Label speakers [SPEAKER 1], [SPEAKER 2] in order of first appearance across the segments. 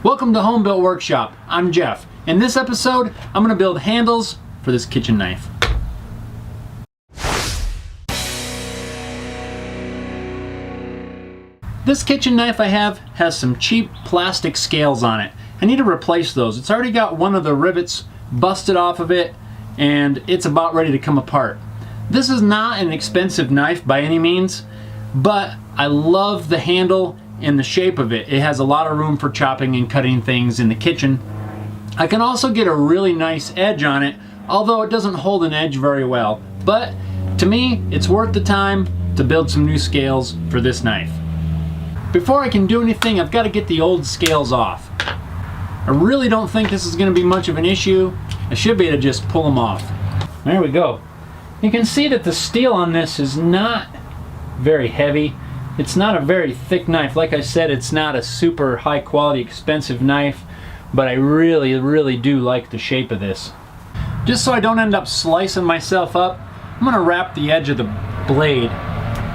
[SPEAKER 1] Welcome to Home Built Workshop. I'm Jeff. In this episode, I'm going to build handles for this kitchen knife. This kitchen knife I have has some cheap plastic scales on it. I need to replace those. It's already got one of the rivets busted off of it and it's about ready to come apart. This is not an expensive knife by any means, but I love the handle and the shape of it. It has a lot of room for chopping and cutting things in the kitchen. I can also get a really nice edge on it, although it doesn't hold an edge very well. But to me, it's worth the time to build some new scales for this knife. Before I can do anything, I've got to get the old scales off. I really don't think this is going to be much of an issue. I should be able to just pull them off. There we go. You can see that the steel on this is not very heavy. It's not a very thick knife. Like I said, it's not a super high quality expensive knife, but I really do like the shape of this. Just so I don't end up slicing myself up, I'm going to wrap the edge of the blade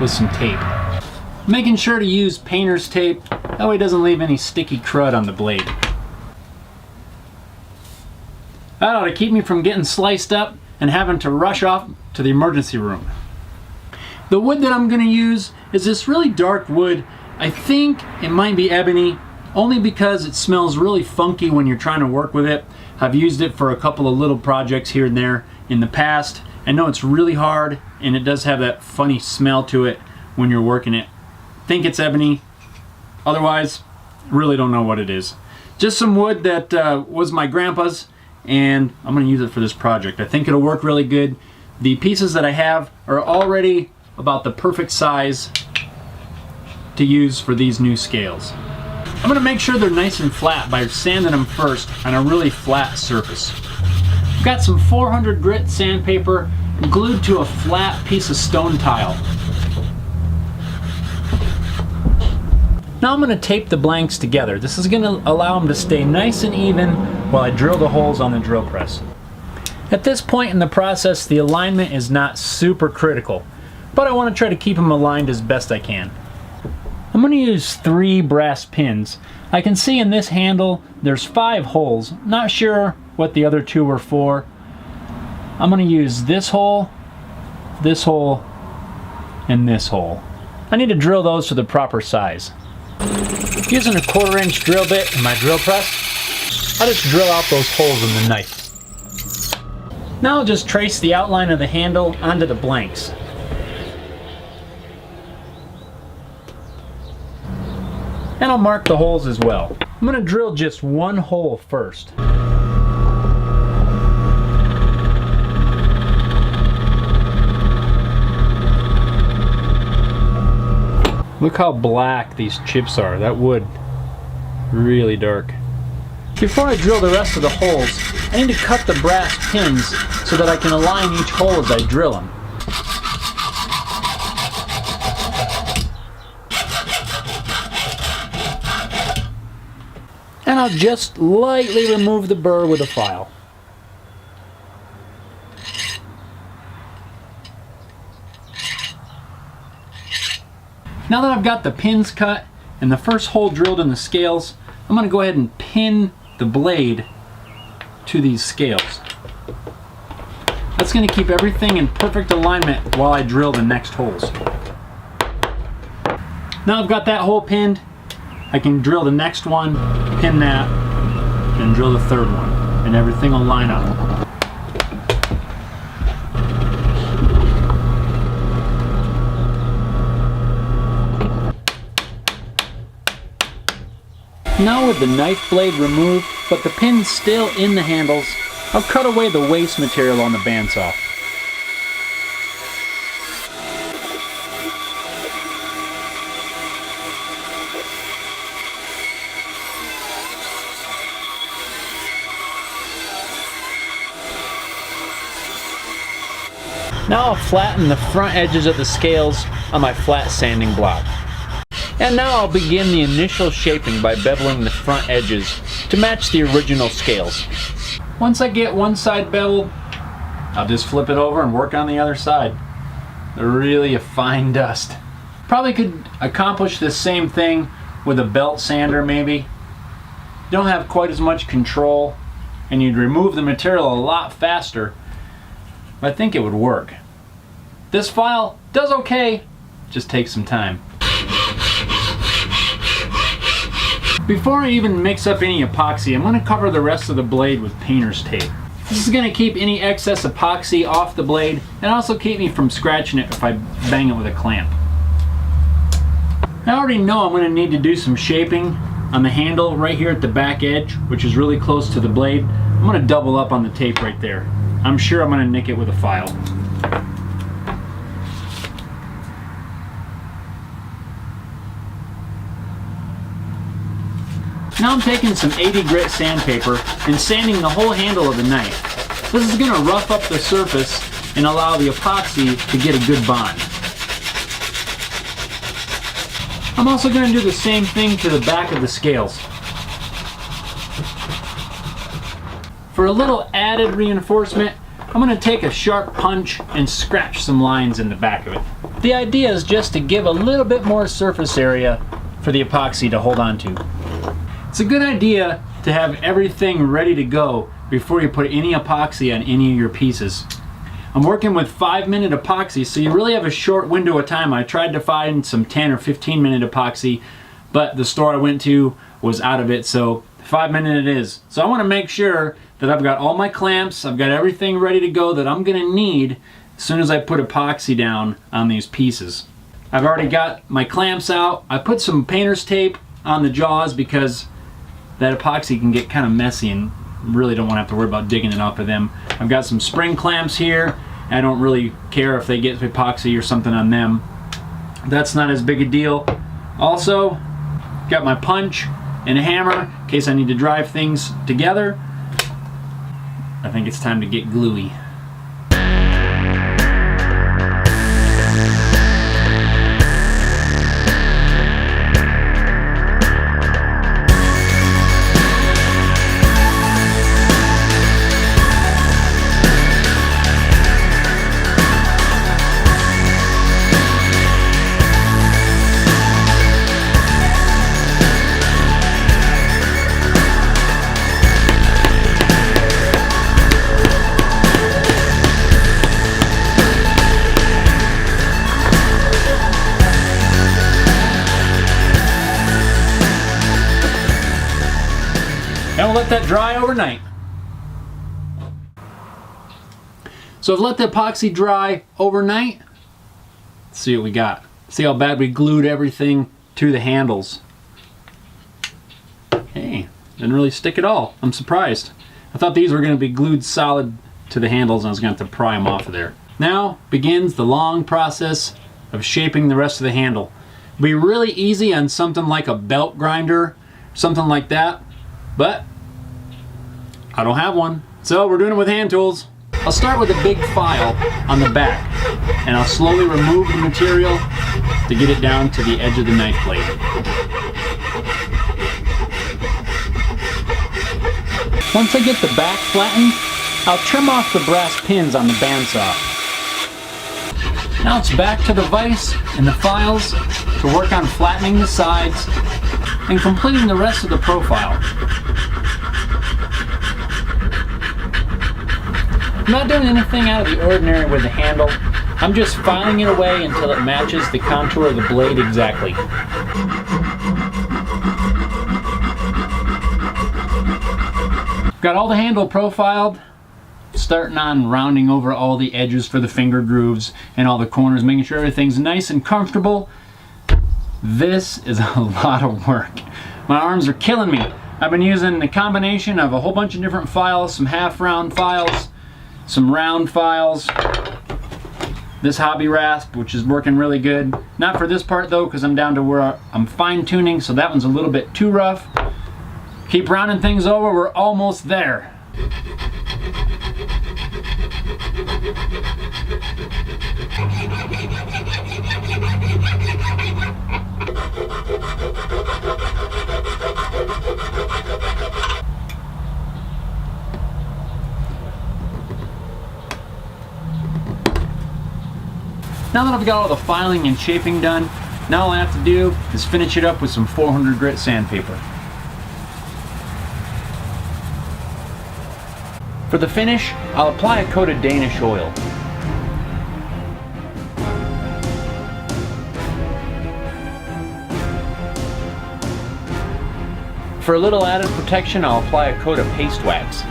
[SPEAKER 1] with some tape. Making sure to use painter's tape, that way it doesn't leave any sticky crud on the blade. That ought to keep me from getting sliced up and having to rush off to the emergency room. The wood that I'm going to use is this really dark wood. I think it might be ebony, only because it smells really funky when you're trying to work with it. I've used it for a couple of little projects here and there in the past. I know it's really hard and it does have that funny smell to it when you're working it. Think it's ebony, otherwise really don't know what it is. Just some wood that was my grandpa's, and I'm going to use it for this project. I think it'll work really good. The pieces that I have are already about the perfect size to use for these new scales. I'm going to make sure they're nice and flat by sanding them first on a really flat surface. I've got some 400 grit sandpaper glued to a flat piece of stone tile. Now I'm going to tape the blanks together. This is going to allow them to stay nice and even while I drill the holes on the drill press. At this point in the process, the alignment is not super critical, but I want to try to keep them aligned as best I can. I'm going to use 3 brass pins. I can see in this handle there's 5 holes. Not sure what the other 2 were for. I'm going to use this hole, and this hole. I need to drill those to the proper size. Using a 1/4 inch drill bit in my drill press, I'll just drill out those holes in the knife. Now I'll just trace the outline of the handle onto the blanks. And I'll mark the holes as well. I'm going to drill just 1 hole first. Look how black these chips are. That wood, really dark. Before I drill the rest of the holes, I need to cut the brass pins so that I can align each hole as I drill them. And I'll just lightly remove the burr with a file. Now that I've got the pins cut and the first hole drilled in the scales, I'm going to go ahead and pin the blade to these scales. That's going to keep everything in perfect alignment while I drill the next holes. Now I've got that hole pinned, I can drill the next one, pin that, and drill the 3rd one, and everything will line up. Now with the knife blade removed, but the pins still in the handles, I'll cut away the waste material on the bandsaw. Now I'll flatten the front edges of the scales on my flat sanding block. And now I'll begin the initial shaping by beveling the front edges to match the original scales. Once I get one side beveled, I'll just flip it over and work on the other side. They're really a fine dust. Probably could accomplish this same thing with a belt sander maybe. you don't have quite as much control and you'd remove the material a lot faster, but I think it would work. This file does okay, just takes some time. Before I even mix up any epoxy, I'm going to cover the rest of the blade with painter's tape. This is going to keep any excess epoxy off the blade and also keep me from scratching it if I bang it with a clamp. I already know I'm going to need to do some shaping on the handle right here at the back edge, which is really close to the blade. I'm going to double up on the tape right there. I'm sure I'm going to nick it with a file. Now I'm taking some 80 grit sandpaper and sanding the whole handle of the knife. This is going to rough up the surface and allow the epoxy to get a good bond. I'm also going to do the same thing to the back of the scales. For a little added reinforcement, I'm going to take a sharp punch and scratch some lines in the back of it. The idea is just to give a little bit more surface area for the epoxy to hold on to. It's a good idea to have everything ready to go before you put any epoxy on any of your pieces. I'm working with 5-minute epoxy, so you really have a short window of time. I tried to find some 10 or 15-minute epoxy, but the store I went to was out of it, so 5-minute it is. So I want to make sure that I've got all my clamps, I've got everything ready to go that I'm going to need as soon as I put epoxy down on these pieces. I've already got my clamps out. I put some painter's tape on the jaws because that epoxy can get kind of messy and really don't want to have to worry about digging it off of them. I've got some spring clamps here. I don't really care if they get epoxy or something on them. That's not as big a deal. Also, got my punch and a hammer in case I need to drive things together. I think it's time to get gluey. And we'll let that dry overnight. So I've let the epoxy dry overnight. Let's see what we got. See how bad we glued everything to the handles. Hey, didn't really stick at all. I'm surprised. I thought these were going to be glued solid to the handles and I was going to have to pry them off of there. Now begins the long process of shaping the rest of the handle. It'll be really easy on something like a belt grinder, something like that. But I don't have one, so we're doing it with hand tools. I'll start with a big file on the back, and I'll slowly remove the material to get it down to the edge of the knife blade. Once I get the back flattened, I'll trim off the brass pins on the bandsaw. Now it's back to the vise and the files to work on flattening the sides and completing the rest of the profile. I'm not doing anything out of the ordinary with the handle. I'm just filing it away until it matches the contour of the blade exactly. Got all the handle profiled, starting on rounding over all the edges for the finger grooves and all the corners, making sure everything's nice and comfortable. This is a lot of work. My arms are killing me. I've been using a combination of a whole bunch of different files, some half round files, some round files, this hobby rasp, which is working really good. Not for this part though, because I'm down to where I'm fine tuning, so that one's a little bit too rough. Keep rounding things over, we're almost there. Now that I've got all the filing and shaping done, now all I have to do is finish it up with some 400 grit sandpaper. For the finish, I'll apply a coat of Danish oil. For a little added protection, I'll apply a coat of paste wax.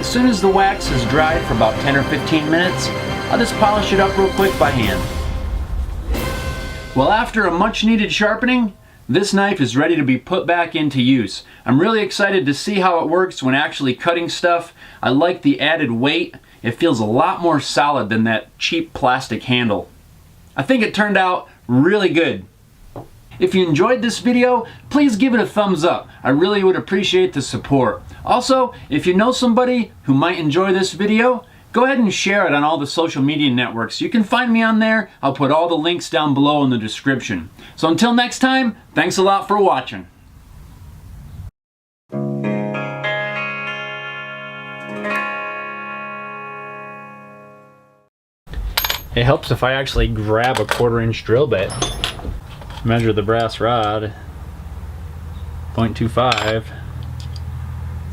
[SPEAKER 1] As soon as the wax is dried for about 10 or 15 minutes, I'll just polish it up real quick by hand. Well, after a much needed sharpening, this knife is ready to be put back into use. I'm really excited to see how it works when actually cutting stuff. I like the added weight. It feels a lot more solid than that cheap plastic handle. I think it turned out really good. If you enjoyed this video, please give it a thumbs up. I really would appreciate the support. Also, if you know somebody who might enjoy this video, go ahead and share it on all the social media networks. You can find me on there. I'll put all the links down below in the description. So until next time, thanks a lot for watching. It helps if I actually grab a 1/4-inch drill bit, measure the brass rod, 0.25. For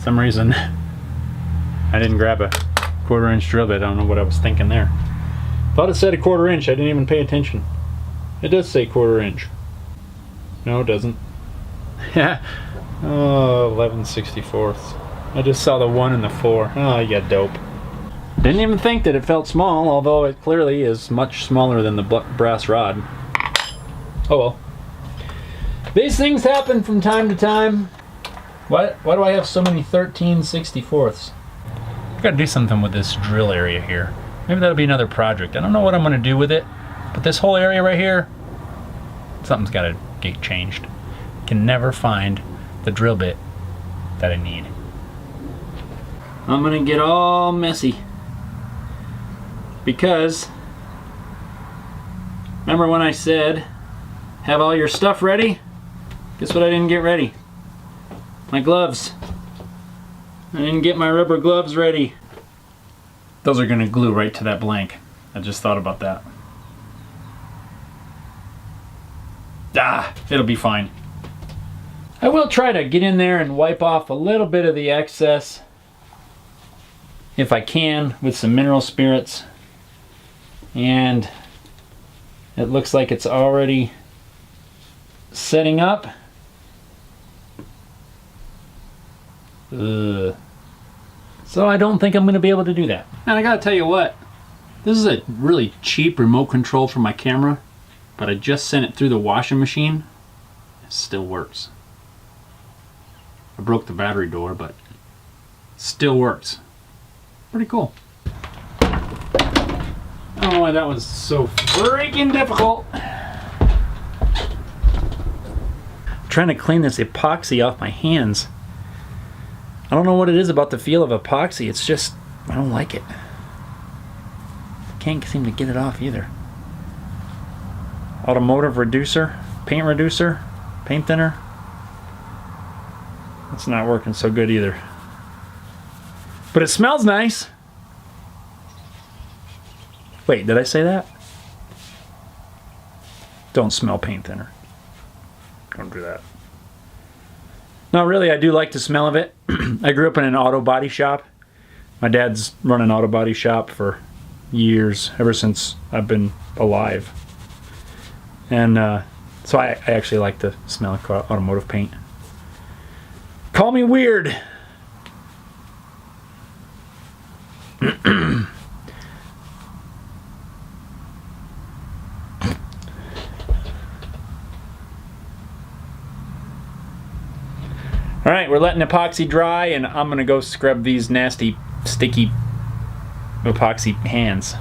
[SPEAKER 1] some reason, I didn't grab a 1/4-inch drill bit. I don't know what I was thinking there. Thought it said a 1/4 inch. I didn't even pay attention. It does say 1/4 inch. No, it doesn't. Yeah. Oh, 11/64. I just saw the 1 and the 4. Oh, you got dope. Didn't even think that it felt small, although it clearly is much smaller than the brass rod. Oh well. These things happen from time to time. Why do I have so many 13/64? I've got to do something with this drill area here. Maybe that'll be another project. I don't know what I'm going to do with it, but this whole area right here, something's got to get changed. Can never find the drill bit that I need. I'm going to get all messy. Because, remember when I said, have all your stuff ready? Guess what I didn't get ready? My gloves. I didn't get my rubber gloves ready. Those are gonna glue right to that blank. I just thought about that. It'll be fine. I will try to get in there and wipe off a little bit of the excess, if I can, with some mineral spirits. And it looks like it's already setting up. So I don't think I'm going to be able to do that. And I gotta tell you what, this is a really cheap remote control for my camera, but I just sent it through the washing machine. It still works. I broke the battery door, but it still works. Pretty cool. I don't know why that was so freaking difficult. I'm trying to clean this epoxy off my hands. I don't know what it is about the feel of epoxy. It's just, I don't like it. Can't seem to get it off either. Automotive reducer, paint thinner. It's not working so good either. But it smells nice. Wait, did I say that? Don't smell paint thinner. Don't do that. No, really, I do like the smell of it. I grew up in an auto body shop. My dad's run an auto body shop for years, ever since I've been alive. And so I actually like the smell of automotive paint. Call me weird. Alright, we're letting epoxy dry, and I'm gonna go scrub these nasty, sticky epoxy hands.